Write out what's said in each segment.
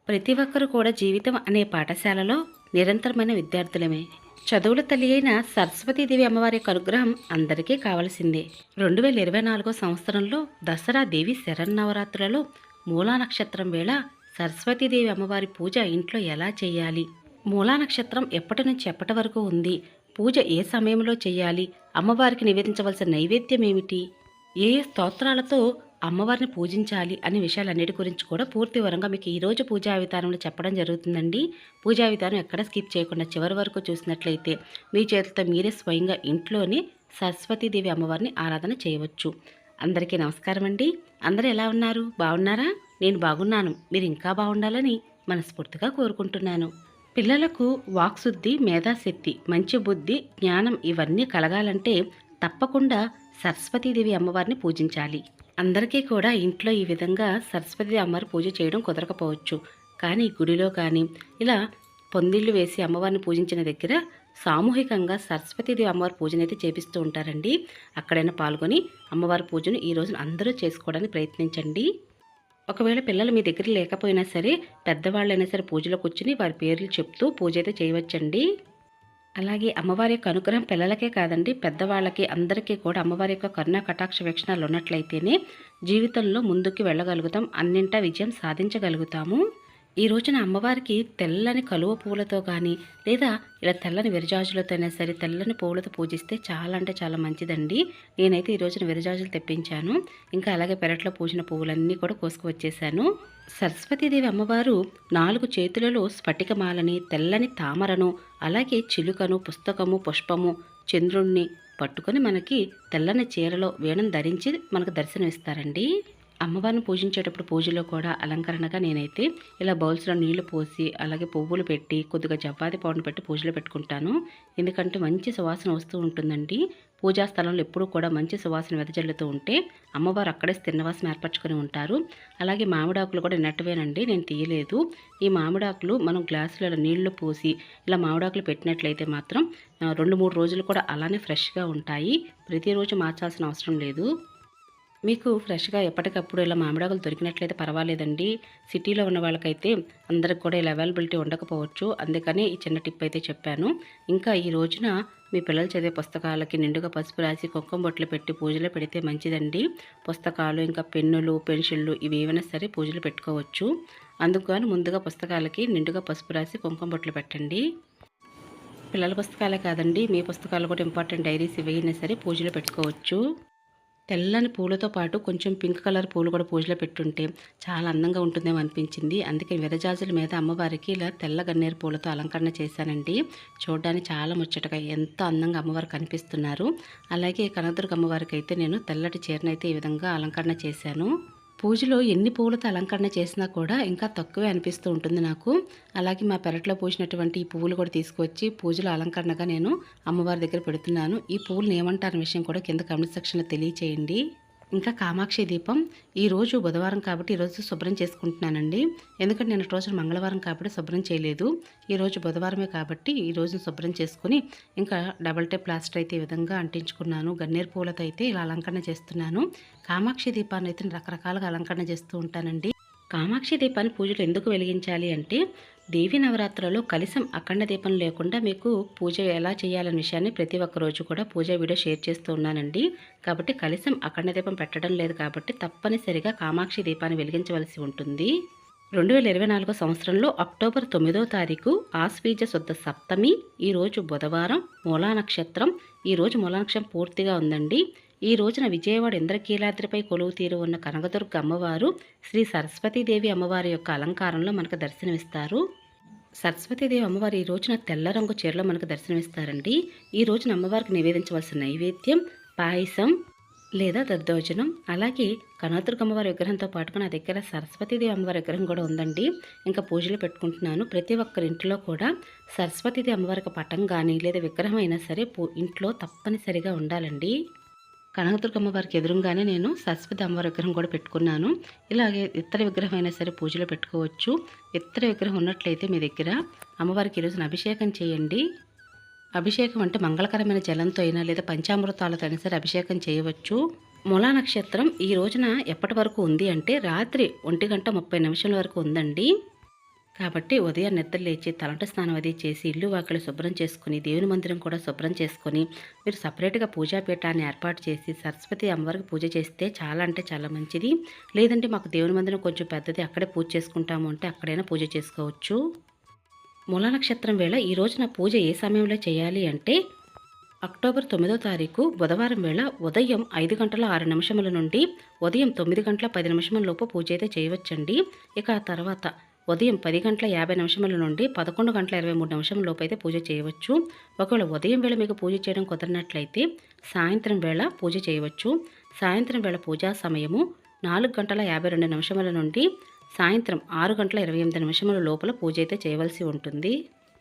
ప్రతి ఒక్కరూ కూడా జీవితం అనే పాఠశాలలో నిరంతరమైన విద్యార్థులమే. చదువుల తల్లి అయిన సరస్వతీదేవి అమ్మవారి యొక్క అనుగ్రహం అందరికీ కావలసిందే. 2024 సంవత్సరంలో దసరా దేవి శరన్నవరాత్రులలో మూలా నక్షత్రం వేళ సరస్వతీదేవి అమ్మవారి పూజ ఇంట్లో ఎలా చేయాలి, మూలా నక్షత్రం ఎప్పటి నుంచి ఎప్పటి వరకు ఉంది, పూజ ఏ సమయంలో చేయాలి, అమ్మవారికి నివేదించవలసిన నైవేద్యం ఏమిటి, ఏ ఏ స్తోత్రాలతో అమ్మవారిని పూజించాలి అనే విషయాలన్నిటి గురించి కూడా పూర్తి వివరంగా మీకు ఈరోజు పూజా విధానంలో చెప్పడం జరుగుతుందండి. పూజా విధానం ఎక్కడ స్కిప్ చేయకుండా చివరి వరకు చూసినట్లయితే మీ చేతులతో మీరే స్వయంగా ఇంట్లోనే సరస్వతీదేవి అమ్మవారిని ఆరాధన చేయవచ్చు. అందరికీ నమస్కారం అండి. అందరూ ఎలా ఉన్నారు? బాగున్నారా? నేను బాగున్నాను. మీరు ఇంకా బాగుండాలని మనస్ఫూర్తిగా కోరుకుంటున్నాను. పిల్లలకు వాక్శుద్ధి, మేధాశక్తి, మంచి బుద్ధి, జ్ఞానం ఇవన్నీ కలగాలంటే తప్పకుండా సరస్వతీదేవి అమ్మవారిని పూజించాలి. అందరికీ కూడా ఇంట్లో ఈ విధంగా సరస్వతీదేవి అమ్మవారి పూజ చేయడం కుదరకపోవచ్చు. కానీ గుడిలో కానీ ఇలా పొందిళ్ళు వేసి అమ్మవారిని పూజించిన దగ్గర సామూహికంగా సరస్వతీదేవి అమ్మవారి పూజను అయితే చేపిస్తూ ఉంటారండి. అక్కడైనా పాల్గొని అమ్మవారి పూజను ఈ రోజున అందరూ చేసుకోవడానికి ప్రయత్నించండి. ఒకవేళ పిల్లలు మీ దగ్గర లేకపోయినా సరే పెద్దవాళ్ళైనా సరే పూజలో కూర్చుని వారి పేర్లు చెప్తూ పూజ అయితే చేయవచ్చండి. అలాగే అమ్మవారి యొక్క అనుగ్రహం పిల్లలకే కాదండి, పెద్దవాళ్ళకి అందరికీ కూడా అమ్మవారి యొక్క కరుణా కటాక్ష వీక్షణాలు ఉన్నట్లయితేనే జీవితంలో ముందుకు వెళ్ళగలుగుతాం, అన్నింటా విజయం సాధించగలుగుతాము. ఈ రోజున అమ్మవారికి తెల్లని కలువ పువ్వులతో కానీ లేదా ఇలా తెల్లని విరజాజులతో అయినా సరే తెల్లని పువ్వులతో పూజిస్తే చాలా అంటే చాలా మంచిదండి. నేనైతే ఈ రోజున విరజాజులు తెప్పించాను. ఇంకా అలాగే పెరట్లో పూసిన పువ్వులన్నీ కూడా కోసుకువచ్చేసాను. సరస్వతీదేవి అమ్మవారు 4 చేతులలో స్ఫటికమాలని, తెల్లని తామరను, అలాగే చిలుకను, పుస్తకము, పుష్పము, చంద్రుణ్ణి పట్టుకొని మనకి తెల్లని చీరలో వీణను ధరించి మనకు దర్శనమిస్తారండి. అమ్మవారిని పూజించేటప్పుడు పూజలో కూడా అలంకరణగా నేనైతే ఇలా బౌల్స్లో నీళ్లు పోసి అలాగే పువ్వులు పెట్టి కొద్దిగా జవ్వాది పౌడర్ పెట్టి పూజలో పెట్టుకుంటాను. ఎందుకంటే మంచి సువాసన వస్తూ ఉంటుందండి. పూజా స్థలంలో ఎప్పుడూ కూడా మంచి సువాసన వెదజల్లుతూ ఉంటే అమ్మవారు అక్కడే స్థిరనివాసం ఏర్పరచుకొని ఉంటారు. అలాగే మామిడాకులు కూడా నెట్టవేనండి, నేను తీయలేదు. ఈ మామిడాకులు మనం గ్లాసులలో నీళ్లు పోసి ఇలా మామిడాకులు పెట్టినట్లయితే మాత్రం 2-3 రోజులు కూడా అలానే ఫ్రెష్గా ఉంటాయి. ప్రతిరోజు మార్చాల్సిన అవసరం లేదు. మీకు ఫ్రెష్గా ఎప్పటికప్పుడు ఇలా మామిడాకులు దొరికినట్లయితే పర్వాలేదండి. సిటీలో ఉన్న వాళ్ళకైతే అందరికి కూడా ఇలా అవైలబిలిటీ ఉండకపోవచ్చు. అందుకని ఈ చిన్న టిప్ అయితే చెప్పాను. ఇంకా ఈ రోజున మీ పిల్లలు చదివే పుస్తకాలకి నిండుగా పసుపు రాసి కుంకుమ బొట్లు పెట్టి పూజలో పెడితే మంచిదండి. పుస్తకాలు ఇంకా పెన్నులు, పెన్సిళ్ళు ఇవి ఏమైనా సరే పూజలు పెట్టుకోవచ్చు. అందుకని ముందుగా పుస్తకాలకి నిండుగా పసుపు రాసి కుంకుమ బొట్లు పెట్టండి. పిల్లల పుస్తకాలే కాదండి, మీ పుస్తకాలు కూడా ఇంపార్టెంట్ డైరీస్ ఇవైనా సరే పూజలో పెట్టుకోవచ్చు. తెల్లని పూలతో పాటు కొంచెం పింక్ కలర్ పూలు కూడా పూజలో పెట్టుంటే చాలా అందంగా ఉంటుందేమో అనిపించింది. అందుకే విరజాజుల మీద అమ్మవారికి ఇలా తెల్ల గన్నేరు పూలతో అలంకరణ చేశానండి. చూడడానికి చాలా ముచ్చటగా ఎంతో అందంగా అమ్మవారు కనిపిస్తున్నారు. అలాగే కనకదుర్గ అమ్మవారికి అయితే నేను తెల్లటి చీరనైతే ఈ విధంగా అలంకరణ చేశాను. పూజలో ఎన్ని పువ్వులతో అలంకరణ చేసినా కూడా ఇంకా తక్కువే అనిపిస్తూ ఉంటుంది నాకు. అలాగే మా పెరట్లో పూసినటువంటి ఈ పువ్వులు కూడా తీసుకువచ్చి పూజలో అలంకరణగా నేను అమ్మవారి దగ్గర పెడుతున్నాను. ఈ పువ్వులను ఏమంటారనే విషయం కూడా కింద కామెంట్ సెక్షన్లో తెలియచేయండి. ఇంకా కామాక్షి దీపం ఈరోజు బుధవారం కాబట్టి ఈరోజు శుభ్రం చేసుకుంటున్నానండి. ఎందుకంటే నేను రోజు మంగళవారం కాబట్టి శుభ్రం చేయలేదు. ఈరోజు బుధవారమే కాబట్టి ఈరోజు శుభ్రం చేసుకుని ఇంకా డబల్ టేప్ ప్లాస్టర్ అయితే ఈ విధంగా అంటించుకున్నాను. గన్నేరు పూలతో అయితే ఇలా అలంకరణ చేస్తున్నాను. కామాక్షి దీపాన్ని అయితే రకరకాలుగా అలంకరణ చేస్తూ ఉంటానండి. కామాక్షి దీపాన్ని పూజలు ఎందుకు వెలిగించాలి అంటే దేవి నవరాత్రులలో కలశం అఖండ దీపం లేకుండా మీకు పూజ ఎలా చేయాలనే విషయాన్ని ప్రతి ఒక్క రోజు కూడా పూజ వీడియో షేర్ చేస్తూ ఉన్నానండి. కాబట్టి కలశం అఖండ దీపం పెట్టడం లేదు కాబట్టి తప్పనిసరిగా కామాక్షి దీపాన్ని వెలిగించవలసి ఉంటుంది. 2024 సంవత్సరంలో అక్టోబర్ 9వ తారీఖు ఆశ్వీజ శుద్ధ సప్తమి, ఈరోజు బుధవారం, మూలా నక్షత్రం. ఈరోజు మూలా నక్షత్రం పూర్తిగా ఉందండి. ఈ రోజున విజయవాడ ఇంద్రకీలాద్రిపై కొలువు తీరు ఉన్న కనకదుర్గ అమ్మవారు శ్రీ సరస్వతీదేవి అమ్మవారి యొక్క అలంకారంలో మనకు దర్శనమిస్తారు. సరస్వతీదేవి అమ్మవారు ఈ రోజున తెల్ల రంగు చీరలో మనకు దర్శనమిస్తారండి. ఈ రోజున అమ్మవారికి నివేదించవలసిన నైవేద్యం పాయసం లేదా దద్దోజనం. అలాగే కనకదుర్గ అమ్మవారి విగ్రహంతో పాటుగా నా దగ్గర సరస్వతీదేవి అమ్మవారి విగ్రహం కూడా ఉందండి. ఇంకా పూజలు పెట్టుకుంటున్నాను. ప్రతి ఒక్కరి ఇంట్లో కూడా సరస్వతీదేవి అమ్మవారికి పటం కానీ లేదా విగ్రహం అయినా సరే ఇంట్లో తప్పనిసరిగా ఉండాలండి. కనకదుర్గ అమ్మవారికి ఎదురుగానే నేను సరస్వతి అమ్మవారి విగ్రహం కూడా పెట్టుకున్నాను. ఇలాగే ఇతర విగ్రహం అయినా సరే పూజలో పెట్టుకోవచ్చు. ఇతర విగ్రహం ఉన్నట్లయితే మీ దగ్గర అమ్మవారికి ఈరోజున అభిషేకం చేయండి. అభిషేకం అంటే మంగళకరమైన జలంతో అయినా లేదా పంచామృతాలతో అయినా సరే అభిషేకం చేయవచ్చు. మూలా నక్షత్రం ఈ రోజున ఎప్పటి వరకు ఉంది అంటే రాత్రి 1:30 వరకు ఉందండి. కాబట్టి ఉదయం నిద్ర లేచి తలంటు స్నానం అది చేసి ఇల్లు వాకిలి శుభ్రం చేసుకుని దేవుని మందిరం కూడా శుభ్రం చేసుకొని మీరు సపరేట్గా పూజాపీఠాన్ని ఏర్పాటు చేసి సరస్వతి అమ్మవారికి పూజ చేస్తే చాలా అంటే చాలా మంచిది. లేదంటే మాకు దేవుని మందిరం కొంచెం పెద్దది అక్కడే పూజ చేసుకుంటాము అంటే అక్కడైనా పూజ చేసుకోవచ్చు. మూలా నక్షత్రం వేళ ఈ రోజున పూజ ఏ సమయంలో చేయాలి అంటే అక్టోబర్ 9వ తారీఖు బుధవారం వేళ ఉదయం 5:06 నుండి ఉదయం 9:10 లోపు పూజ అయితే చేయవచ్చండి. ఇక ఆ తర్వాత ఉదయం 10:50 నుండి 11:23 లోపు అయితే పూజ చేయవచ్చు. ఒకవేళ ఉదయం వేళ మీకు పూజ చేయడం కుదరినట్లయితే సాయంత్రం వేళ పూజ చేయవచ్చు. సాయంత్రం వేళ పూజా సమయము 4:52 నుండి సాయంత్రం 6:28 లోపల పూజ అయితే చేయవలసి ఉంటుంది.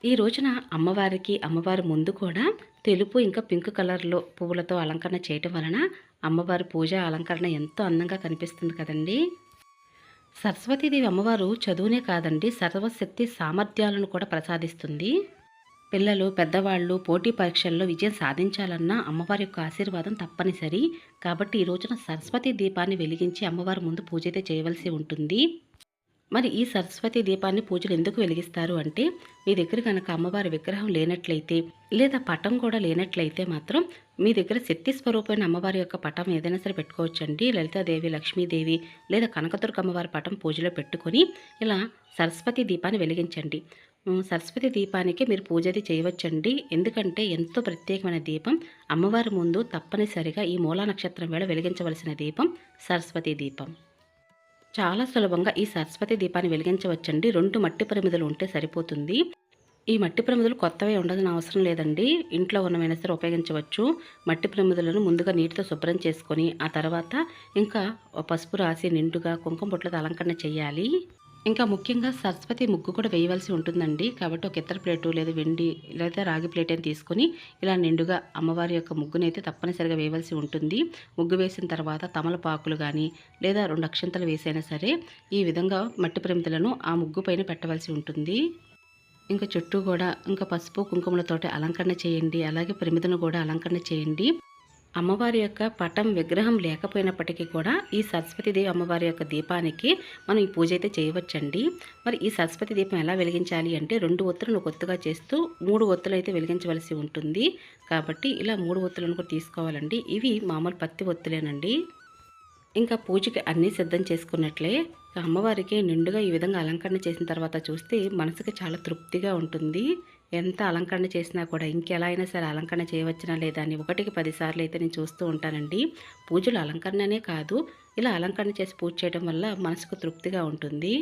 ఈ రోజున అమ్మవారికి అమ్మవారి ముందు కూడా తెలుపు ఇంకా పింక్ కలర్లో పువ్వులతో అలంకరణ చేయటం వలన అమ్మవారి పూజ అలంకరణ ఎంతో అందంగా కనిపిస్తుంది కదండి. సరస్వతీదేవి అమ్మవారు చదువునే కాదండి, సర్వశక్తి సామర్థ్యాలను కూడా ప్రసాదిస్తుంది. పిల్లలు పెద్దవాళ్ళు పోటీ పరీక్షల్లో విజయం సాధించాలన్నా అమ్మవారి యొక్క ఆశీర్వాదం తప్పనిసరి. కాబట్టి ఈ రోజున సరస్వతి దీపాన్ని వెలిగించి అమ్మవారి ముందు పూజ అయితే చేయవలసి ఉంటుంది. మరి ఈ సరస్వతి దీపాన్ని పూజలు ఎందుకు వెలిగిస్తారు అంటే మీ దగ్గర కనుక అమ్మవారి విగ్రహం లేనట్లయితే లేదా పటం కూడా లేనట్లయితే మాత్రం మీ దగ్గర శక్తి స్వరూపమైన అమ్మవారి యొక్క పటం ఏదైనా సరే పెట్టుకోవచ్చండి. లలితాదేవి, లక్ష్మీదేవి లేదా కనకదుర్గ అమ్మవారి పటం పూజలో పెట్టుకొని ఇలా సరస్వతి దీపాన్ని వెలిగించండి. సరస్వతి దీపానికి మీరు పూజ అది చేయవచ్చండి. ఎందుకంటే ఎంతో ప్రత్యేకమైన దీపం అమ్మవారి ముందు తప్పనిసరిగా ఈ మూలా నక్షత్రం వేళ వెలిగించవలసిన దీపం సరస్వతి దీపం. చాలా సులభంగా ఈ సరస్వతి దీపాన్ని వెలిగించవచ్చండి. 2 మట్టి ప్రమిదలు ఉంటే సరిపోతుంది. ఈ మట్టి ప్రమిదలు కొత్తవే ఉండదని అవసరం లేదండి, ఇంట్లో ఉన్నవైనా సరే ఉపయోగించవచ్చు. మట్టి ప్రమిదలను ముందుగా నీటితో శుభ్రం చేసుకొని ఆ తర్వాత ఇంకా పసుపు రాసి నిండుగా కుంకుమ బొట్లతో అలంకరణ చేయాలి. ఇంకా ముఖ్యంగా సరస్వతి ముగ్గు కూడా వేయవలసి ఉంటుందండి. కాబట్టి ఒక ఇత్తడి ప్లేటు లేదా వెండి లేదా రాగి ప్లేట్ అని తీసుకొని ఇలా నిండుగా అమ్మవారి యొక్క ముగ్గునైతే తప్పనిసరిగా వేయవలసి ఉంటుంది. ముగ్గు వేసిన తర్వాత తమలపాకులు కానీ లేదా 2 అక్షంతలు వేసైనా సరే ఈ విధంగా మట్టి ప్రమిదలను ఆ ముగ్గు పైన పెట్టవలసి ఉంటుంది. ఇంకా చుట్టూ కూడా ఇంకా పసుపు కుంకుమలతోటి అలంకరణ చేయండి. అలాగే ప్రమిదను కూడా అలంకరణ చేయండి. అమ్మవారి యొక్క పటం విగ్రహం లేకపోయినప్పటికీ కూడా ఈ సరస్వతీదేవి అమ్మవారి యొక్క దీపానికి మనం ఈ పూజ అయితే చేయవచ్చండి. మరి ఈ సరస్వతి దీపం ఎలా వెలిగించాలి అంటే 2 ఒత్తులను కొత్తగా చేస్తూ 3 ఒత్తులు అయితే వెలిగించవలసి ఉంటుంది. కాబట్టి ఇలా 3 ఒత్తులను కూడా తీసుకోవాలండి. ఇవి మామూలు పత్తి ఒత్తులేనండి. ఇంకా పూజకి అన్నీ సిద్ధం చేసుకున్నట్లే అమ్మవారికి నిండుగా ఈ విధంగా అలంకరణ చేసిన తర్వాత చూస్తే మనసుకి చాలా తృప్తిగా ఉంటుంది. ఎంత అలంకరణ చేసినా కూడా ఇంకెలా అయినా సరే అలంకరణ చేయవచ్చునా లేదా అని 1కి 10 సార్లు అయితే నేను చూస్తూ ఉంటానండి. పూజలు అలంకరణనే కాదు, ఇలా అలంకరణ చేసి పూజ చేయడం వల్ల మనసుకు తృప్తిగా ఉంటుంది.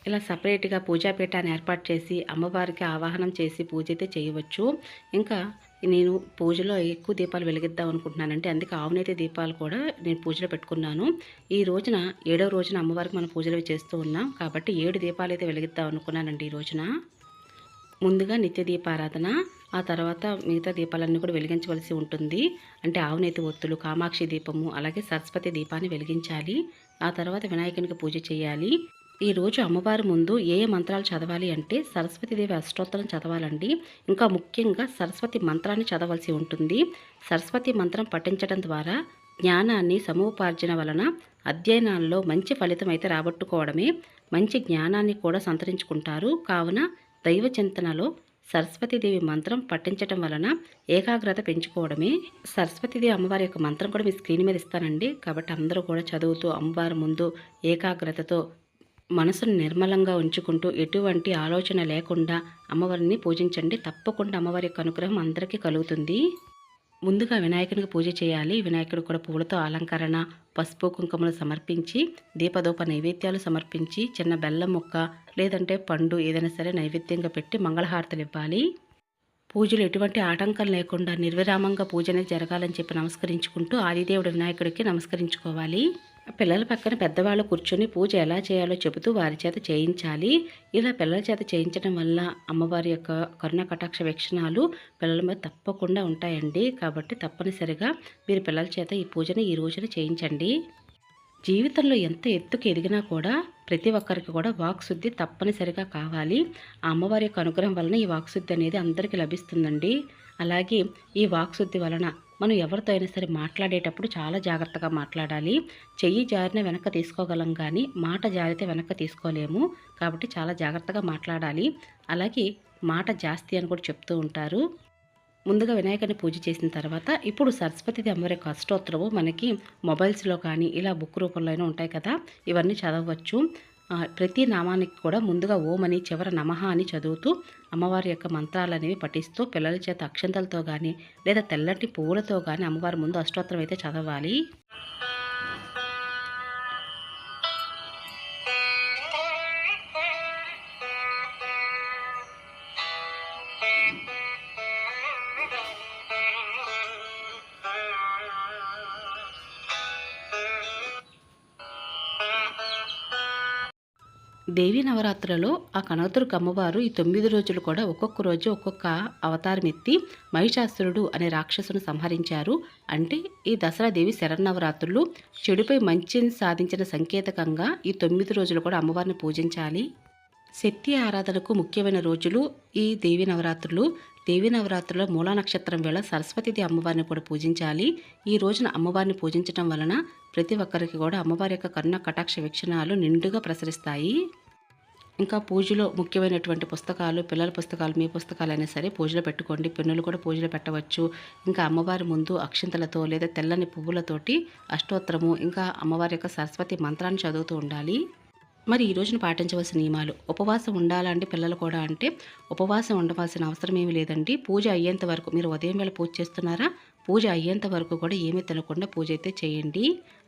ఇలా సపరేట్గా పూజాపీఠాన్ని ఏర్పాటు చేసి అమ్మవారికి ఆవాహనం చేసి పూజ అయితే చేయవచ్చు. ఇంకా నేను పూజలో ఎక్కువ దీపాలు వెలిగిద్దాం అనుకుంటున్నానంటే అందుకే ఆవునేతి దీపాలు కూడా నేను పూజలో పెట్టుకున్నాను. ఈ రోజున 7వ రోజున అమ్మవారికి మనం పూజలు చేస్తూ ఉన్నాం కాబట్టి 7 దీపాలు అయితే వెలిగిద్దాం అనుకున్నానండి. ఈ రోజున ముందుగా నిత్య దీపారాధన, ఆ తర్వాత మిగతా దీపాలన్నీ కూడా వెలిగించవలసి ఉంటుంది. అంటే ఆవునేతి ఒత్తులు, కామాక్షి దీపము, అలాగే సరస్వతి దీపాన్ని వెలిగించాలి. ఆ తర్వాత వినాయకునికి పూజ చేయాలి. ఈరోజు అమ్మవారి ముందు ఏ మంత్రాలు చదవాలి అంటే సరస్వతీదేవి అష్టోత్తరం చదవాలండి. ఇంకా ముఖ్యంగా సరస్వతి మంత్రాన్ని చదవలసి ఉంటుంది. సరస్వతి మంత్రం పఠించడం ద్వారా జ్ఞానాన్ని సముపార్జన వలన అధ్యయనాల్లో మంచి ఫలితం అయితే రాబట్టుకోవడమే, మంచి జ్ఞానాన్ని కూడా సంతరించుకుంటారు. కావున దైవ చింతనలో సరస్వతీదేవి మంత్రం పఠించటం వలన ఏకాగ్రత పెంచుకోవడమే. సరస్వతీదేవి అమ్మవారి యొక్క మంత్రం కూడా మీ స్క్రీన్ మీద ఇస్తానండి. కాబట్టి అందరూ కూడా చదువుతూ అమ్మవారి ముందు ఏకాగ్రతతో మనసును నిర్మలంగా ఉంచుకుంటూ ఎటువంటి ఆలోచన లేకుండా అమ్మవారిని పూజించండి. తప్పకుండా అమ్మవారి యొక్క అనుగ్రహం అందరికీ కలుగుతుంది. ముందుగా వినాయకునికి పూజ చేయాలి. వినాయకుడు కూడా పువ్వులతో అలంకరణ, పసుపు కుంకుమలు సమర్పించి దీపదూప నైవేద్యాలు సమర్పించి చిన్న బెల్లం ముక్క లేదంటే పండు ఏదైనా సరే నైవేద్యంగా పెట్టి మంగళహారతలు ఇవ్వాలి. పూజలు ఎటువంటి ఆటంకం లేకుండా నిర్విరామంగా పూజ అనేది జరగాలని చెప్పి నమస్కరించుకుంటూ ఆదిదేవుడు వినాయకుడికి నమస్కరించుకోవాలి. పిల్లల పక్కన పెద్దవాళ్ళు కూర్చొని పూజ ఎలా చేయాలో చెబుతూ వారి చేత చేయించాలి. ఇలా పిల్లల చేత చేయించడం వల్ల అమ్మవారి యొక్క కరుణ కటాక్ష వీక్షణాలు పిల్లల మీద తప్పకుండా ఉంటాయండి. కాబట్టి తప్పనిసరిగా మీరు పిల్లల చేత ఈ పూజను ఈ రోజున చేయించండి. జీవితంలో ఎంత ఎత్తుకు ఎదిగినా కూడా ప్రతి ఒక్కరికి కూడా వాక్శుద్ధి తప్పనిసరిగా కావాలి. ఆ అమ్మవారి యొక్క అనుగ్రహం వలన ఈ వాక్శుద్ధి అనేది అందరికీ లభిస్తుందండి. అలాగే ఈ వాక్శుద్ధి వలన మనం ఎవరితో అయినా సరే మాట్లాడేటప్పుడు చాలా జాగ్రత్తగా మాట్లాడాలి. చెయ్యి జారిన వెనక్కి తీసుకోగలం కానీ మాట జారితే వెనక్కి తీసుకోలేము. కాబట్టి చాలా జాగ్రత్తగా మాట్లాడాలి. అలాగే మాట జాస్తి అని కూడా చెప్తూ ఉంటారు. ముందుగా వినాయకుడిని పూజ చేసిన తర్వాత ఇప్పుడు సరస్వతిదేవి అమ్మవారి యొక్క అష్టోత్తరము మనకి మొబైల్స్లో కానీ ఇలా బుక్ రూపంలో అయినా ఉంటాయి కదా, ఇవన్నీ చదవచ్చు. ప్రతి నామానికి కూడా ముందుగా ఓం అని చివర నమః అని చదువుతూ అమ్మవారి యొక్క మంత్రాలు అనేవి పఠిస్తూ పిల్లల చేత అక్షంతలతో కానీ లేదా తెల్లటి పువ్వులతో కానీ అమ్మవారి ముందు అష్టోత్తరం అయితే చదవాలి. దేవీ నవరాత్రులలో ఆ కనకదుర్గ అమ్మవారు ఈ 9 రోజులు కూడా ఒక్కొక్క రోజు ఒక్కొక్క అవతారం ఎత్తి మహిషాసురుడు అనే రాక్షసును సంహరించారు. అంటే ఈ దసరా దేవి శరన్నవరాత్రులు చెడుపై మంచిని సాధించిన సంకేతకంగా ఈ 9 రోజులు కూడా అమ్మవారిని పూజించాలి. శక్తి ఆరాధనకు ముఖ్యమైన రోజులు ఈ దేవీ నవరాత్రులు. దేవీ నవరాత్రుల మూలా నక్షత్రం వేళ సరస్వతిదేవి అమ్మవారిని కూడా పూజించాలి. ఈ రోజున అమ్మవారిని పూజించడం వలన ప్రతి ఒక్కరికి కూడా అమ్మవారి యొక్క కరుణ కటాక్ష వీక్షణాలు నిండుగా ప్రసరిస్తాయి. ఇంకా పూజలో ముఖ్యమైనటువంటి పుస్తకాలు, పిల్లల పుస్తకాలు, మీ పుస్తకాలైనా సరే పూజలో పెట్టుకోండి. పెన్నులు కూడా పూజలో పెట్టవచ్చు. ఇంకా అమ్మవారి ముందు అక్షింతలతో లేదా తెల్లని పువ్వులతోటి అష్టోత్తరము ఇంకా అమ్మవారి యొక్క సరస్వతి మంత్రాన్ని చదువుతూ ఉండాలి. మరి ఈ రోజున పాటించవలసిన నియమాలు. ఉపవాసం ఉండాలండి పిల్లలు కూడా. అంటే ఉపవాసం ఉండవలసిన అవసరం ఏమీ లేదండి. పూజ అయ్యేంత వరకు, మీరు ఉదయం వేళ పూజ చేస్తున్నారా, పూజ అయ్యేంత వరకు కూడా ఏమీ తినకుండా పూజ అయితే చేయండి.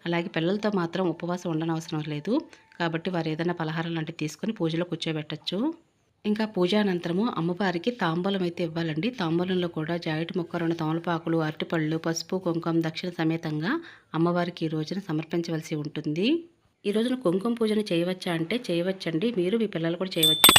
అలాగే పిల్లలతో మాత్రం ఉపవాసం ఉండనవసరం లేదు. కాబట్టి వారు ఏదైనా పలహారం లాంటివి తీసుకొని పూజలో కూర్చోబెట్టచ్చు. ఇంకా పూజానంతరము అమ్మవారికి తాంబూలం అయితే ఇవ్వాలండి. తాంబూలంలో కూడా జాయిటి మొక్క, 2 తమలపాకులు, అరటిపళ్ళు, పసుపు, కుంకుమ, దక్షిణ సమేతంగా అమ్మవారికి ఈ రోజున సమర్పించవలసి ఉంటుంది. ఈ రోజున కుంకుమ పూజను చేయవచ్చా అంటే చేయవచ్చండి. మీరు మీ పిల్లలు కూడా చేయవచ్చు.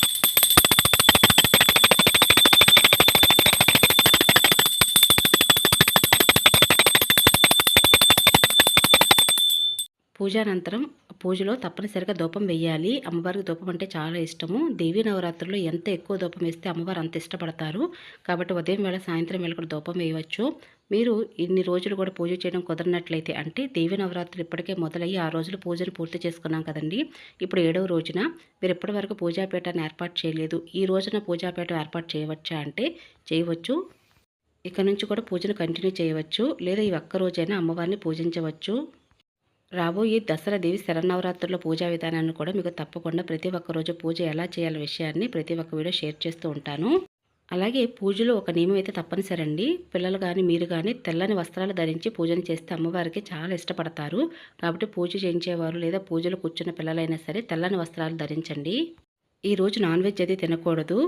పూజానంతరం పూజలో తప్పనిసరిగా ధూపం వేయాలి. అమ్మవారికి ధూపం అంటే చాలా ఇష్టము. దేవీ నవరాత్రుల్లో ఎంత ఎక్కువ ధూపం వేస్తే అమ్మవారు అంత ఇష్టపడతారు. కాబట్టి ఉదయం వేళ సాయంత్రం వేళ కూడా ధూపం వేయవచ్చు. మీరు ఇన్ని రోజులు కూడా పూజ చేయడం కుదరినట్లయితే, అంటే దేవీ నవరాత్రులు ఇప్పటికే మొదలయ్యి 6 రోజులు పూజను పూర్తి చేసుకున్నాం కదండి. ఇప్పుడు 7వ రోజున మీరు ఇప్పటి వరకు పూజాపీఠాన్ని ఏర్పాటు చేయలేదు. ఈ రోజున పూజాపీఠం ఏర్పాటు చేయవచ్చా అంటే చేయవచ్చు. ఇక నుంచి కూడా పూజను కంటిన్యూ చేయవచ్చు. లేదా ఈ ఒక్క రోజైనా అమ్మవారిని పూజించవచ్చు. రాబోయే దసరా దేవి శరన్నవరాత్రుల పూజా విధానాన్ని కూడా మీకు తప్పకుండా ప్రతి ఒక్క రోజు పూజ ఎలా చేయాల విషయాన్ని ప్రతి ఒక్క వీడియో షేర్ చేస్తూ ఉంటాను. అలాగే పూజలో ఒక నియమం అయితే తప్పనిసరి అండి. పిల్లలు కానీ మీరు కానీ తెల్లని వస్త్రాలు ధరించి పూజను చేస్తే అమ్మవారికి చాలా ఇష్టపడతారు. కాబట్టి పూజ చేయించేవారు లేదా పూజలో కూర్చున్న పిల్లలైనా సరే తెల్లని వస్త్రాలు ధరించండి. ఈరోజు నాన్ వెజ్ అది తినకూడదు.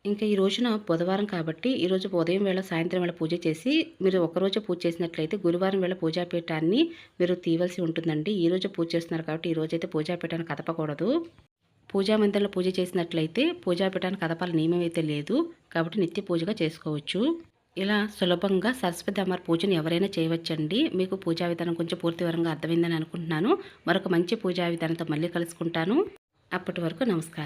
ఇంకా ఈ రోజున బుధవారం కాబట్టి ఈరోజు ఉదయం వేళ సాయంత్రం వేళ పూజ చేసి మీరు ఒకరోజు పూజ చేసినట్లయితే గురువారం వేళ పూజాపీఠాన్ని మీరు తీయవలసి ఉంటుందండి. ఈరోజు పూజ చేస్తున్నారు కాబట్టి ఈరోజైతే పూజాపీఠాన్ని కదపకూడదు. పూజా మందిరంలో పూజ చేసినట్లయితే పూజాపీఠాన్ని కదపాల నియమం అయితే లేదు. కాబట్టి నిత్య పూజగా చేసుకోవచ్చు. ఇలా సులభంగా సరస్వతి అమ్మవారి పూజను ఎవరైనా చేయవచ్చండి. మీకు పూజా విధానం కొంచెం పూర్తి వివరంగా అర్థమైందని అనుకుంటున్నాను. మరొక మంచి పూజా విధానంతో మళ్ళీ కలుసుకుంటాను. అప్పటి వరకు నమస్కారం.